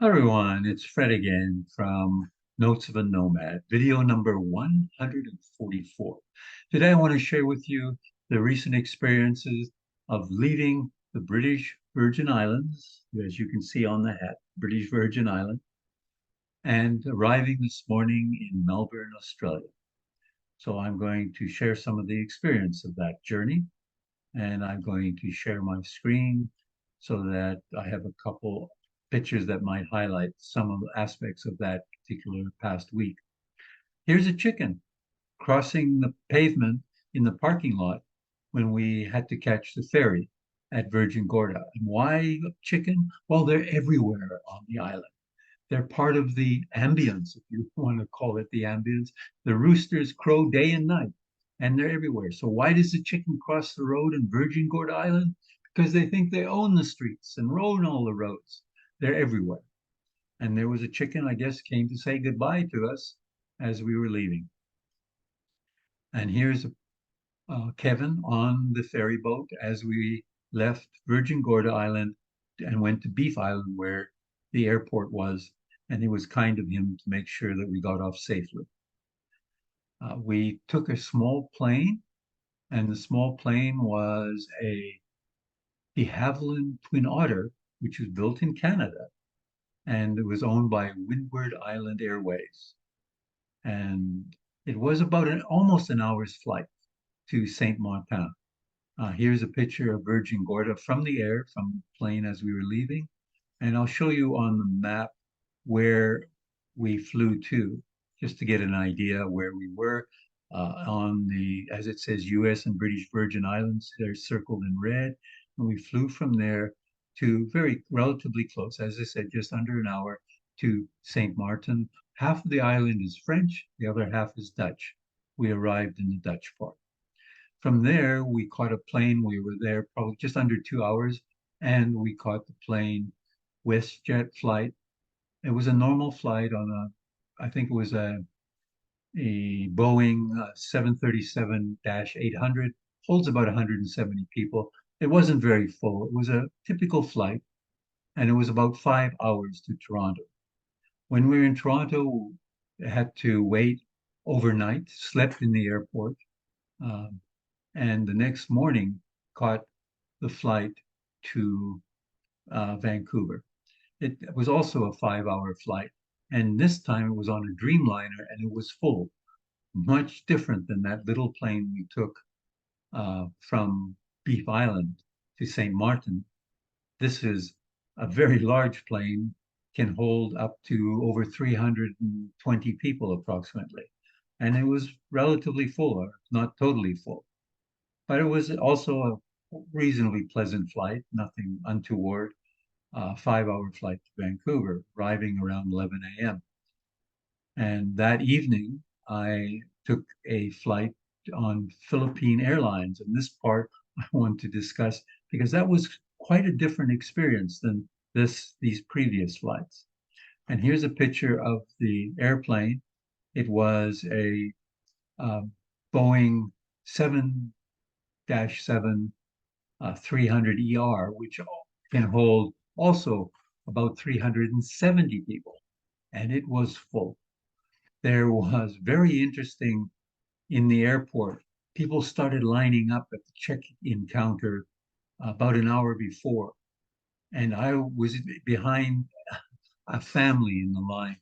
Hi everyone, it's Fred again from Notes of a Nomad, video number 144. Today I want to share with you the recent experiences of leaving the British Virgin Islands, as you can see on the hat, British Virgin Island, and arriving this morning in Melbourne, Australia. So I'm going to share some of the experience of that journey, and I'm going to share my screen so that I have a couple pictures that might highlight some of the aspects of that particular past week. Here's a chicken crossing the pavement in the parking lot when we had to catch the ferry at Virgin Gorda. And why chicken? Well, they're everywhere on the island. They're part of the ambience, if you want to call it the ambience. The roosters crow day and night, and they're everywhere. So why does the chicken cross the road in Virgin Gorda Island? Because they think they own the streets and own all the roads. They're everywhere. And there was a chicken, I guess, came to say goodbye to us as we were leaving. And here's Kevin on the ferry boat as we left Virgin Gorda Island and went to Beef Island, where the airport was. And it was kind of him to make sure that we got off safely. We took a small plane, and the small plane was a de Havilland Twin Otter, which was built in Canada, and it was owned by Windward Island Airways. And it was about almost an hour's flight to Saint Martin. Here's a picture of Virgin Gorda from the air, from the plane as we were leaving. And I'll show you on the map where we flew to, just to get an idea where we were. On the, as it says, US and British Virgin Islands, they're circled in red. And we flew from there to very relatively close, as I said, just under an hour to St. Martin. Half of the island is French, the other half is Dutch. We arrived in the Dutch part. From there, we caught a plane. We were there probably just under 2 hours, and we caught the plane WestJet flight. It was a normal flight on I think it was a Boeing 737-800, holds about 170 people. It wasn't very full. It was a typical flight, and it was about 5 hours to Toronto. When we were in Toronto, we had to wait overnight, slept in the airport, um, and the next morning caught the flight to Vancouver. It was also a 5 hour flight. And this time it was on a Dreamliner and it was full, much different than that little plane we took from Beef Island to St. Martin. This is a very large plane, can hold up to over 320 people approximately. And it was relatively full, or not totally full. But it was also a reasonably pleasant flight, nothing untoward. 5 hour flight to Vancouver, arriving around 11 a.m. And that evening, I took a flight on Philippine Airlines. And this part I want to discuss because that was quite a different experience than these previous flights. And here's a picture of the airplane. It was a uh, Boeing 7-7 300 ER, which can hold also about 370 people. And it was full. There was very interesting in the airport. People started lining up at the check-in counter about an hour before. And I was behind a family in the line.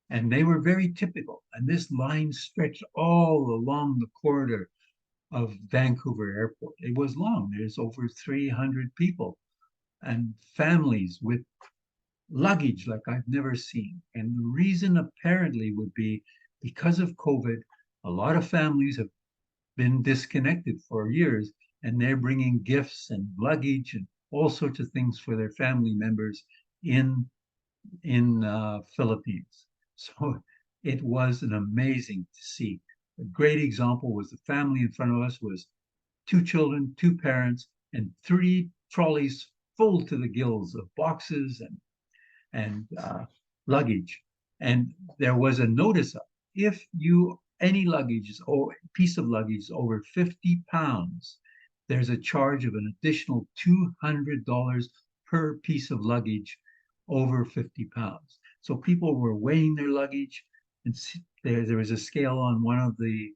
And they were very typical. And this line stretched all along the corridor of Vancouver Airport. It was long. There's over 300 people and families with luggage like I've never seen. And the reason apparently would be because of COVID, a lot of families have been disconnected for years and they're bringing gifts and luggage and all sorts of things for their family members in Philippines. So it was an amazing to see. A great example was the family in front of us was two children, two parents, and three trolleys full to the gills of boxes and luggage. And there was a notice up if you any luggage or piece of luggage over 50 pounds, there's a charge of an additional $200 per piece of luggage over 50 pounds. So people were weighing their luggage, and there was a scale on one of the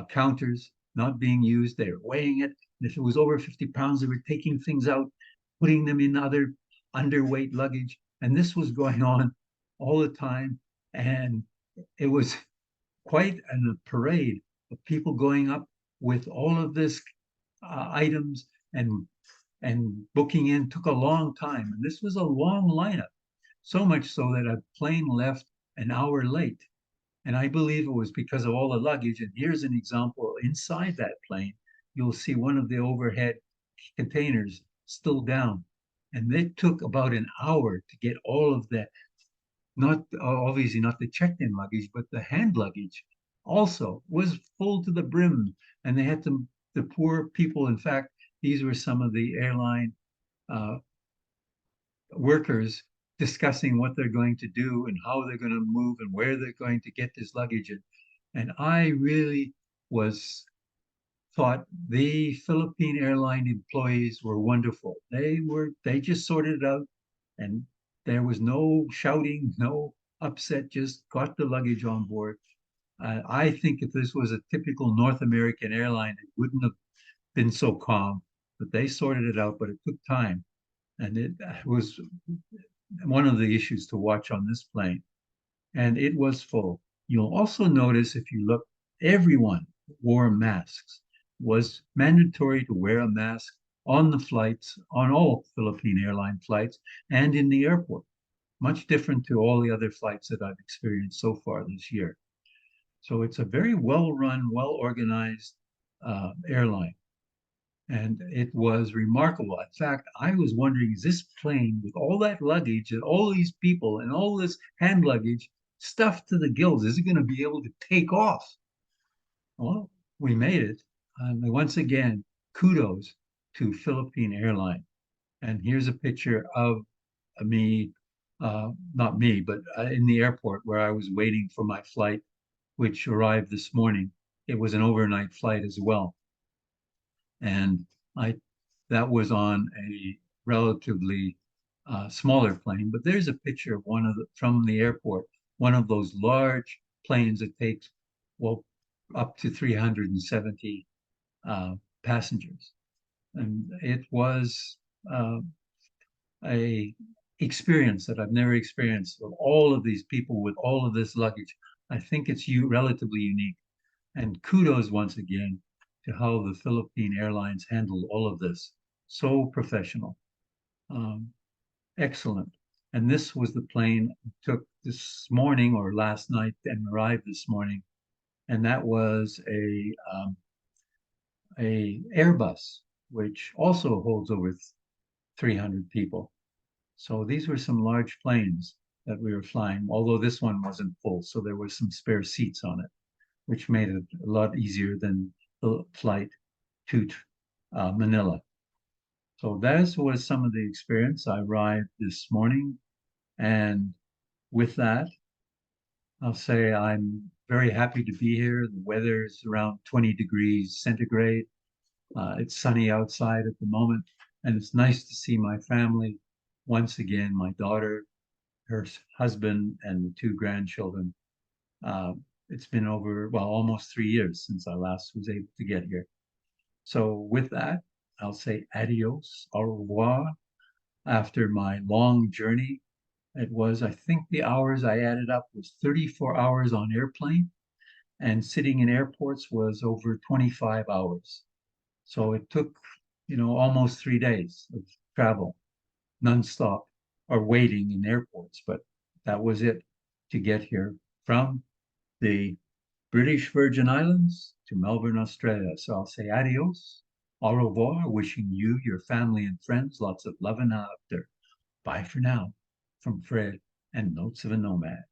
counters not being used. They were weighing it. And if it was over 50 pounds, they were taking things out, putting them in other underweight luggage. And this was going on all the time. And it was quite a parade of people going up with all of this items and booking in took a long time. And this was a long lineup, so much so that a plane left an hour late. And I believe it was because of all the luggage. And here's an example inside that plane. You'll see one of the overhead containers still down. And it took about an hour to get all of that, not obviously not the checked-in luggage, but the hand luggage also was full to the brim. And they had to, the poor people, in fact, these were some of the airline uh, workers discussing what they're going to do and how they're going to move and where they're going to get this luggage. And I really was thought the Philippine airline employees were wonderful. They just sorted it out, and there was no shouting, no upset, just got the luggage on board. I think if this was a typical North American airline, it wouldn't have been so calm, but they sorted it out, but it took time. And it was one of the issues to watch on this plane. And it was full. You'll also notice if you look, everyone wore masks. It was mandatory to wear a mask on the flights, on all Philippine airline flights, and in the airport. Much different to all the other flights that I've experienced so far this year. So it's a very well run, well organized airline. And it was remarkable. In fact, I was wondering, is this plane with all that luggage and all these people and all this hand luggage stuffed to the gills, is it going to be able to take off? Well, we made it. And once again, kudos to Philippine Airline. And here's a picture of me, not me, but in the airport where I was waiting for my flight, which arrived this morning. It was an overnight flight as well. And I that was on a relatively smaller plane. But there's a picture of one of the from the airport, one of those large planes that takes well up to 370 passengers, and it was a experience that I've never experienced with all of these people with all of this luggage. I think it's relatively unique. And kudos once again to how the Philippine Airlines handled all of this. So professional. Um, Excellent. And this was the plane I took this morning or last night and arrived this morning. And that was a Airbus, which also holds over 300 people. So these were some large planes that we were flying, although this one wasn't full. So there was some spare seats on it, which made it a lot easier than the flight to Manila. So that was some of the experience. I arrived this morning, and with that, I'll say I'm very happy to be here. The weather is around 20 degrees centigrade. It's sunny outside at the moment, and it's nice to see my family once again, my daughter, her husband, and the two grandchildren. Uh, it's been over, well, almost 3 years since I last was able to get here. So with that, I'll say adios, au revoir. After my long journey, it was, I think the hours I added up was 34 hours on airplane, and sitting in airports was over 25 hours. So it took, almost 3 days of travel, nonstop, or waiting in airports. But that was it to get here from the British Virgin Islands to Melbourne, Australia. So I'll say adios, au revoir, wishing you, your family, and friends lots of love and laughter. Bye for now from Fred and Notes of a Nomad.